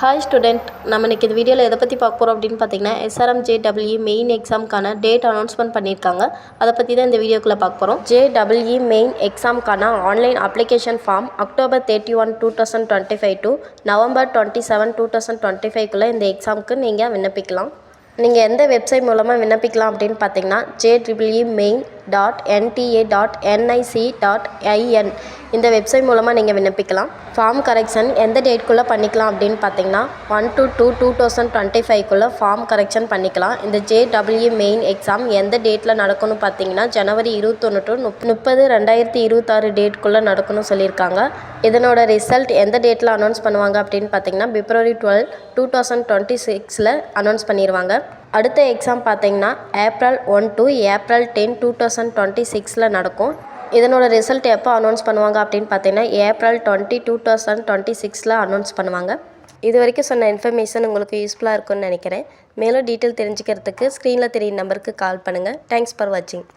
Hi student, நம்ம இன்றைக்கி இந்த வீடியோவில் எதை பற்றி பார்க்க போகிறோம் அப்படின்னு பார்த்தீங்கன்னா SRM JEE மெயின் எக்ஸாமுக்கான டேட் அனௌன்ஸ்மெண்ட் பண்ணியிருக்காங்க. அதை பற்றி தான் இந்த வீடியோக்குள்ளே பார்க்க போகிறோம். JEE மெயின் எக்ஸாமுக்கான online application form October 31, 2025 to November 27, 2025 இந்த எக்ஸாமுக்கு நீங்கள் விண்ணப்பிக்கலாம். நீங்கள் எந்த வெப்சைட் மூலமாக விண்ணப்பிக்கலாம் அப்படின்னு பார்த்தீங்கன்னா JEE.main.nta.nic.in இந்த வெப்சைட் மூலமாக நீங்கள் விண்ணப்பிக்கலாம். ஃபார்ம் கரெக்ஷன் எந்த டேட்குள்ளே பண்ணிக்கலாம் அப்படின்னு பார்த்தீங்கன்னா 1-2-2025 ஃபார்ம் கரெக்ஷன் பண்ணிக்கலாம். இந்த JEE மெயின் எக்ஸாம் எந்த டேட்டில் நடக்கும்னு பார்த்தீங்கன்னா January 21 to 30, 2026 டேட்குள்ளே நடக்கணும்னு சொல்லியிருக்காங்க. இதனோட ரிசல்ட் எந்த டேட்டில் அனௌன்ஸ் பண்ணுவாங்க அப்படின்னு பார்த்தீங்கன்னா February 12, 2026 அனௌன்ஸ் பண்ணிடுவாங்க. அடுத்த எக்ஸாம் பார்த்தீங்கன்னா April 1 to April 10, 2026 நடக்கும். இதனோட ரிசல்ட் எப்போ அனௌன்ஸ் பண்ணுவாங்க அப்படின்னு பார்த்தீங்கன்னா April 20, 2026 அனௌன்ஸ் பண்ணுவாங்க. இது வரைக்கும் சொன்ன இன்ஃபர்மேஷன் உங்களுக்கு யூஸ்ஃபுல்லாக இருக்கும்னு நினைக்கிறேன். மேலும் டீட்டெயில் தெரிஞ்சுக்கிறதுக்கு ஸ்க்ரீனில் தெரியும் நம்பருக்கு கால் பண்ணுங்கள். தேங்க்ஸ் ஃபார் வாட்சிங்.